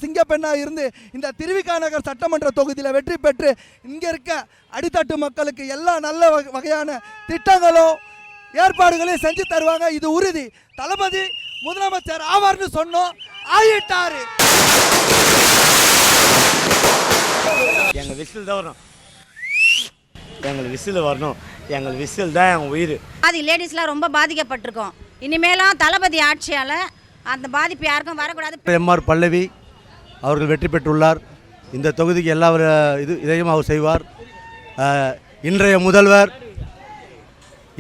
சிங்கப்பெண்ணாக இருந்து இந்த திருவிக நகர் சட்டமன்ற தொகுதியில் வெற்றி பெற்று இங்கே இருக்க அடித்தட்டு மக்களுக்கு எல்லா நல்ல வகையான திட்டங்களும் ஏற்பாடுகளையும் செஞ்சு தருவாங்க. இது உறுதி. தளபதி முதலமைச்சர் ஆவார்னு சொன்னோம், ஆயிட்டாரு. எங்கள் விசில் தான் வரணும், எங்களுக்கு விசில் வரணும், எங்கள் விசில் தான் எங்கள் உயிர். அது லேடிஸ்லாம் ரொம்ப பாதிக்கப்பட்டிருக்கோம். இனிமேலும் தளபதி ஆட்சியால் அந்த பாதிப்பு யாருக்கும் வரக்கூடாது. எம்ஆர் பல்லவி அவர்கள் வெற்றி பெற்றுள்ளார். இந்த தொகுதிக்கு எல்லா இதையும் அவர் செய்வார்.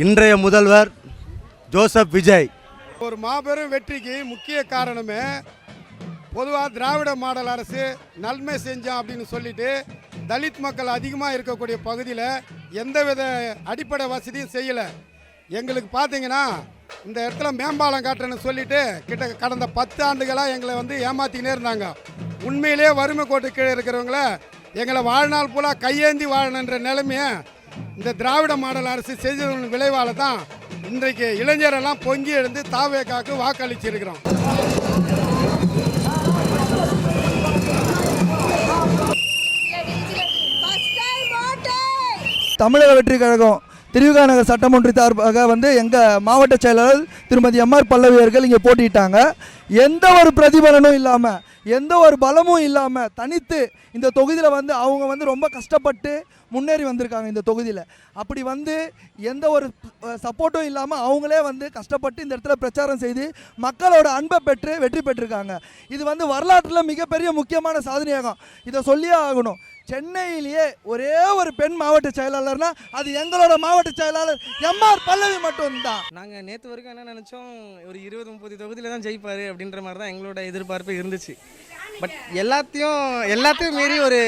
இன்றைய முதல்வர் ஜோசப் விஜய். ஒரு மாபெரும் வெற்றிக்கு முக்கிய காரணமே பொதுவாக திராவிட மாடல் அரசு நன்மை செஞ்சோம் அப்படின்னு சொல்லிட்டு தலித் மக்கள் அதிகமாக இருக்கக்கூடிய பகுதியில் எந்தவித அடிப்படை வசதியும் செய்யலை. எங்களுக்கு பார்த்தீங்கன்னா இந்த இடத்துல மேம்பாலம் காட்டுறேன்னு சொல்லிட்டு கடந்த 10 ஆண்டுகளாக எங்களை ஏமாற்றிக்கினே இருந்தாங்க. உண்மையிலே வறுமை கோட்டு கீழே இருக்கிறவங்கள எங்களை வாழ்நாள் ஃபுல்லாக கையேந்தி வாழணுன்ற நிலைமையை இந்த திராவிட மாடல் அரசு செய்ததன் விளைவால் தான் இன்றைக்கு இளைஞரெல்லாம் பொங்கி எழுந்து தாவேக்காக்கு வாக்களிச்சிருக்கிறோம். தமிழக வெற்றி கழகம் திருவிக நகர் சட்டமன்ற சார்பாக எங்கள் மாவட்ட செயலாளர் திருமதி எம்ஆர் பல்லவி அவர்கள் இங்கே போட்டிட்டாங்க. எந்த ஒரு பிரதிபலனும் இல்லாமல், எந்த ஒரு பலமும் இல்லாமல் தனித்து இந்த தொகுதியில் அவங்க ரொம்ப கஷ்டப்பட்டு முன்னேறி வந்திருக்காங்க. இந்த தொகுதியில் அப்படி எந்த ஒரு சப்போர்ட்டும் இல்லாமல் அவங்களே கஷ்டப்பட்டு இந்த இடத்துல பிரச்சாரம் செய்து மக்களோட அன்பை பெற்று வெற்றி பெற்றிருக்காங்க. இது வரலாற்றில் மிகப்பெரிய முக்கியமான சாதனையாகும். இதை சொல்லியே ஆகணும். சென்னையிலேயே ஒரே ஒரு பெண் மாவட்ட செயலாளர்னா அது எங்களோட மாவட்ட செயலாளர் எம்ஆர் பல்லவி மட்டும்தான். நாங்கள் நேற்று வரைக்கும் என்ன நினச்சோம், ஒரு 20-30 தொகுதியில் தான் ஜெயிப்பார் அப்படின்ற மாதிரி தான் எங்களோட எதிர்பார்ப்பு இருந்துச்சு. பட் எல்லாத்தையும் மீறி ஒரு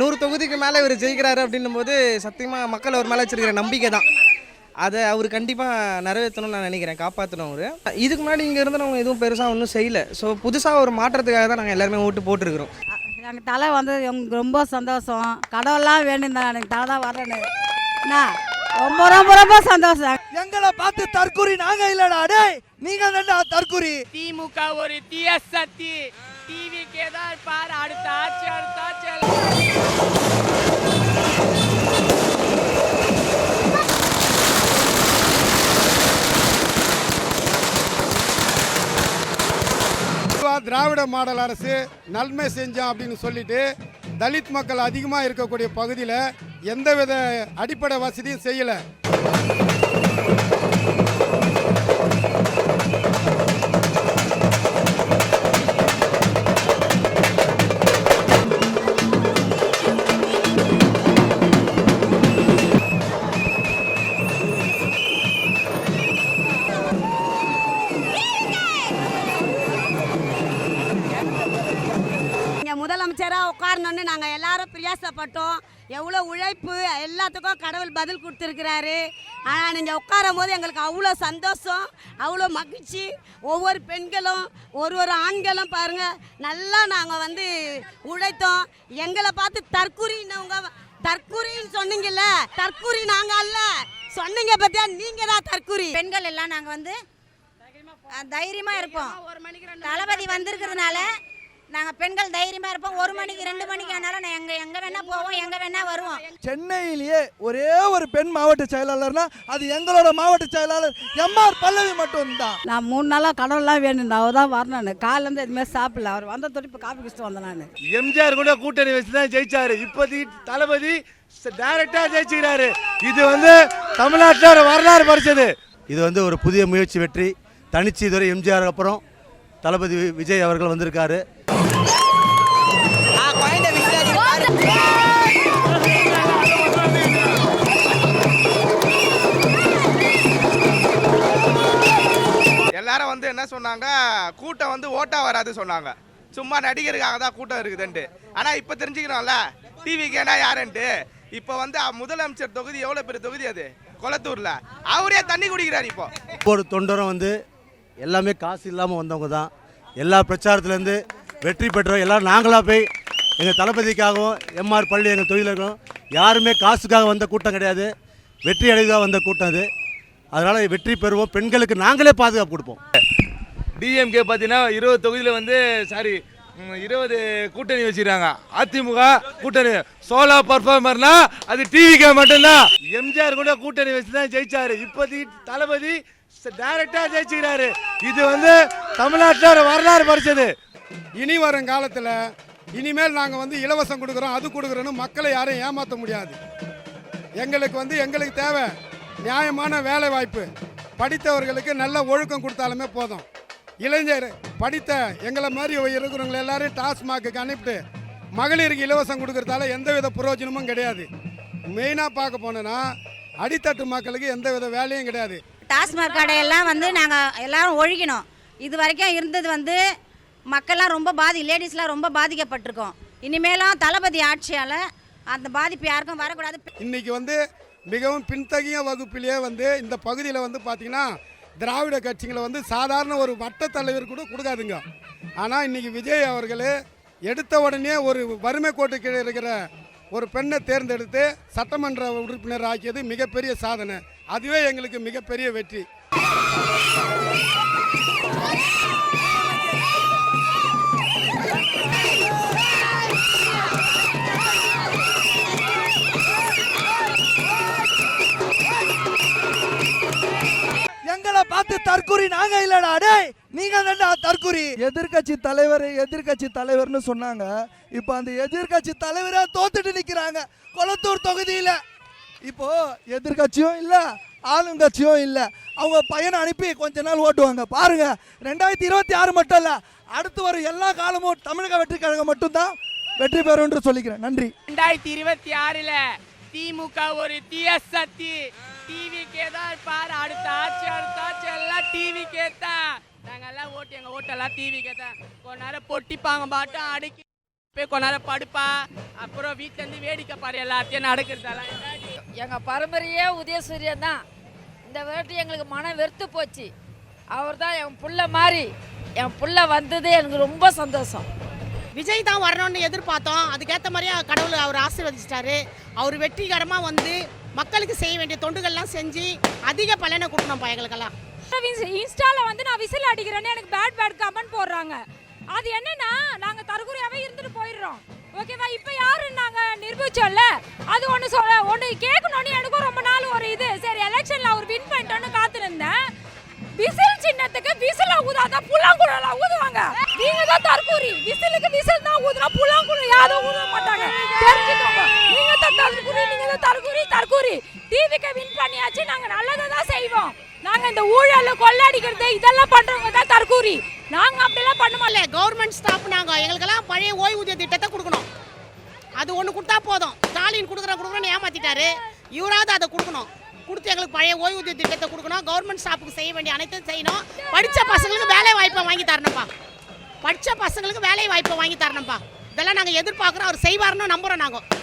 100 தொகுதிக்கு மேலே இவர் ஜெயிக்கிறாரு அப்படின்னும் போது சத்தியமாக மக்கள் அவர் மேலே வச்சிருக்கிற நம்பிக்கை தான். அதை அவர் கண்டிப்பாக நிறைவேற்றணும்னு நான் நினைக்கிறேன், காப்பாற்றணும். அவர் இதுக்கு முன்னாடி இங்கே இருந்து நம்ம எதுவும் பெருசாக ஒன்றும் செய்யலை. ஸோ புதுசாக ஒரு மாற்றத்துக்காக தான் நாங்கள் எல்லாருமே ஓட்டு போட்டிருக்கிறோம். எங்கள் தலை எனக்கு ரொம்ப சந்தோஷம். கடவுள்லாம் வேண்டியிருந்தேன் எனக்கு தலை தான் வரணும். ரொம்ப ரொம்ப ரொம்ப சந்தோஷம். எங்களை பார்த்து தற்குறி நாங்க இல்லடா, டேய் நீங்க தான்டா தற்குறி. திமுக ஒரு தீய சக்தி, டிவிக்கே தான் பாரு. அடுத்த ஆட்சி திராவிட மாடல் அரசு நன்மை செஞ்சோம் அப்படின்னு சொல்லிட்டு தலித் மக்கள் அதிகமாக இருக்கக்கூடிய பகுதியில் எந்தவித அடிப்படை வசதியும் செய்யலை. முதலமைச்சராக உட்காரணுன்னு நாங்கள் எல்லாரும் பிரயாசப்பட்டோம். எவ்வளோ உழைப்பு, எல்லாத்துக்கும் கடவுள் பதில் கொடுத்துருக்கிறாரு. ஆனால் நீங்கள் உட்காரும் போது எங்களுக்கு அவ்வளோ சந்தோஷம், அவ்வளோ மகிழ்ச்சி. ஒவ்வொரு பெண்களும் ஒரு ஆண்களும் பாருங்கள் நல்லா நாங்கள் உழைத்தோம். எங்களை பார்த்து தற்குறின்னு சொன்னீங்கல்ல, தற்குறி நாங்கள் அல்ல சொன்னீங்க பார்த்தியா, நீங்கள் தான் தற்குறி. பெண்கள் எல்லாம் நாங்கள் தைரியமாக இருப்போம். தளபதி வந்திருக்கிறதுனால நாங்கள் பெண்கள் தைரியமாக இருப்போம். 1 மணிக்கு 2 மணிக்கு ஆனாலும் எங்கே வேணால் போவோம், எங்கே வேணால் வருவோம். சென்னையிலேயே ஒரே ஒரு பெண் மாவட்ட செயலாளர்னா அது எங்களோட மாவட்ட செயலாளர் எம்ஆர் பல்லவி மட்டும்தான். நான் 3 நாளாக கடவுள்லாம் வேணும், அவர் தான் வரணும். காலேருந்து எதுவுமே சாப்பிடல. அவர் வந்த தொட்டி இப்போ காப்பி குடிச்சிட்டு வந்தேன். நான் எம்ஜிஆர் கூட கூட்டணி வச்சு தான் ஜெயிச்சாரு. இப்போதைக்கு தளபதி டைரக்டா ஜெயிச்சுக்கிறாரு. இது தமிழ்நாட்டில் வரலாறு பறிச்சது. இது ஒரு புதிய முயற்சி வெற்றி. தனிச்சு இதுவரை எம்ஜிஆர் அப்புறம் தளபதி விஜய் அவர்கள் வந்திருக்காரு. எல்லாரும் என்ன சொன்னாங்க, கூட்டம் ஓட்டா வராது சொன்னாங்க. சும்மா நடிகருக்காக தான் கூட்டம் இருக்குதுன்ட்டு. ஆனால் இப்போ தெரிஞ்சுக்கிறோம்ல டிவிக்கேனா யாருன்ட்டு. இப்போ முதலமைச்சர் தொகுதி எவ்வளோ பெரிய தொகுதி, அது கொளத்தூரில். அவரே தண்ணி குடிக்கிறார். இப்போ ஒரு தொண்டரும் எல்லாமே காசு இல்லாமல் வந்தவங்க தான். எல்லா பிரச்சாரத்துலேருந்து வெற்றி பெற்றோம். எல்லோரும் நாங்களாக போய் எங்கள் தளபதிக்காகவும் எம்ஆர் பள்ளி எங்கள் தொழிலுக்கும் யாருமே காசுக்காக வந்த கூட்டம் கிடையாது, வெற்றி அடைவதாக வந்த கூட்டம் அது. அதனால் வெற்றி பெறுவோம். பெண்களுக்கு நாங்களே பாதுகாப்பு கொடுப்போம். டிஎம்கே பார்த்தீங்கன்னா 20 தொகுதியில் 20 கூட்டணி வச்சிருக்காங்க. அதிமுக கூட்டணி சோலா பர்ஃபார்மர்னா அது டிவிக்கு மட்டும்தான். எம்ஜிஆர் கூட கூட்டணி வச்சு தான் ஜெயிச்சாரு. இப்போதைக்கு தளபதி டைரக்டா ஜெயிச்சுக்கிறாரு. இது வந்து தமிழ்நாட்டில் வரலாறு படிச்சது. இனி வரும் காலத்தில் இனிமேல் நாங்கள் வந்து இலவசம் கொடுக்குறோம் அது கொடுக்குறோன்னு மக்களை யாரையும் ஏமாற்ற முடியாது. எங்களுக்கு தேவை நியாயமான வேலை வாய்ப்பு. படித்தவர்களுக்கு நல்ல ஒழுக்கம் கொடுத்தாலுமே போதும். இளைஞர் படித்த எங்களை மாதிரி இருக்கிறவங்க எல்லாரும் டாஸ்மாக்கு அனுப்பிட்டு மகளிருக்கு இலவசம் கொடுக்கறதால எந்தவித பிரயோஜனமும் கிடையாது. மெயினாக பார்க்க போனோன்னா அடித்தட்டு மக்களுக்கு எந்தவித வேலையும் கிடையாது. டாஸ்மாக் கடையெல்லாம் வந்து நாங்கள் எல்லாரும் ஒழிக்கணும். இது வரைக்கும் இருந்தது வந்து மக்கள்லாம் ரொம்ப லேடிஸ்லாம் ரொம்ப பாதிக்கப்பட்டிருக்கோம். இனிமேலும் தளபதி ஆட்சியால் அந்த பாதிப்பு யாருக்கும் வரக்கூடாது. இன்றைக்கி வந்து மிகவும் பின்தங்கிய வகுப்பிலேயே வந்து இந்த பகுதியில் வந்து பார்த்திங்கன்னா திராவிட கட்சிகளை வந்து சாதாரண ஒரு வட்ட தலைவர் கூட கொடுக்காதுங்க. ஆனால் இன்றைக்கி விஜய் அவர்கள் எடுத்த உடனே ஒரு வறுமை கோட்டு கீழே இருக்கிற ஒரு பெண்ணை தேர்ந்தெடுத்து சட்டமன்ற உறுப்பினர் ஆக்கியது மிகப்பெரிய சாதனை. அதுவே எங்களுக்கு மிகப்பெரிய வெற்றி. எங்களை பார்த்து தற்குறி நாங்க இல்லடா, டேய் நீங்க தான்டா தற்குறி. எதிர்கட்சி தலைவர்னு சொன்னாங்க. இப்போ அந்த எதிர்கட்சி தலைவரா தோத்துட்டு நிக்கிறாங்க கொளத்தூர் தொகுதியில. இப்போ எதிர்கட்சியும் இல்ல ஆளுங்கட்சியும் இல்ல. அவங்க பையனை அனுப்பி கொஞ்ச நாள் ஓட்டுவாங்க பாருங்க. 2026 மட்டும் இல்ல, அடுத்து வரும் எல்லா காலமும் தமிழக வெற்றி கழகம் மட்டும்தான் வெற்றி பெறும் என்று சொல்லிக்கிறேன். நன்றி. 2026ல திமுக ஒரு தீய சக்தி. டிவிக்கே தான் இருப்பார். அடுத்த ஆட்சி எல்லாம் டிவிக்கே தான். நாங்கெல்லாம் எங்கள் ஓட்டெல்லாம் டிவிக்கே தான். கொஞ்ச நேரம் பொட்டிப்பாங்க பாட்டும் அடுக்கி போய் கொஞ்ச நேரம் படுப்பா. அப்புறம் வீட்டிலேருந்து வேடிக்கை பாரு எல்லாத்தையும் நடக்கிறதெல்லாம். எங்கள் பரம்பரையே உதயசூரியன் தான். இந்த வாட்டி எங்களுக்கு மனம் வெறுத்து போச்சு. அவர் தான் என் புள்ள மாதிரி. என் புள்ள வந்தது எனக்கு ரொம்ப சந்தோஷம். விஜய் தான் வரணும்னு எதிர்பார்த்தோம். அதுக்கேற்ற மாதிரியே கடவுள் அவர் ஆசீர்வதிச்சிட்டாரு. அவர் வெற்றிகரமாக வந்து மக்களுக்கு செய்ய வேண்டிய தொண்டுகள்லாம் செஞ்சு அதிக பலனை கொடுக்கணும்ப்பா எங்களுக்கெல்லாம். இன்ஸ்டாவில் வந்து நான் விசில் அடிக்கிறேன்னு எனக்கு பேட் கமெண்ட் போடுறாங்க. அது என்னன்னா நாங்கள் தற்கொலையாகவே இருந்துட்டு போயிடுறோம். ஓகேவா? இப்போ யாரு நாங்கள் நிரூபிச்சோம்ல, அது ஒன்று கேட்கணும்னு எனக்கும் ரொம்ப நாள் ஒரு இது. சரி எலெக்ஷனில் அவர் வின் பண்ணிட்டோன்னு காத்துருந்தேன். விசில் சின்னத்துக்கு விசில ஊதாதான் புல்லாங்குழல ஊதுவாங்க. நீங்க தான் தற்கூரி. விசிலுக்கு விசில் தான் ஊதுனா புல்லாங்குழல யாரும் ஊத மாட்டாங்க. தெரிஞ்சுக்கோங்க. நீங்க தான் தற்கூரி. டிவிக்கு வின் பண்ணியாச்சு. நாங்க நல்லதை தான் செய்வோம். நாங்க இந்த ஊழல் கொள்ளடிக்கிறது இதெல்லாம் பண்றவங்க தான் தற்கூரி. நாங்க அப்படிலாம் பண்ண மாட்டோம். கவர்மெண்ட் ஸ்டாஃப் நாங்கள் எங்களுக்கெல்லாம் பழைய ஓய்வூதிய திட்டத்தை கொடுக்கணும். அது ஒன்று கொடுத்தா போதும். ஸ்டாலின் கொடுக்குறேன்னு ஏமாத்திட்டாரு. இவராவது அதை கொடுக்கணும். கொடுத்து எங்களுக்கு பழைய ஓய்வூதிய திட்டத்தை கொடுக்கணும். கவர்மெண்ட் ஸ்டாஃபுக்கு செய்ய வேண்டிய அனைத்தும் செய்யணும். படித்த பசங்களுக்கு வேலை வாய்ப்பை வாங்கி தரணும்ப்பா. இதெல்லாம் நாங்கள் எதிர்பார்க்குறோம். அவர் செய்வார்னு நம்புகிறோம் நாங்கள்.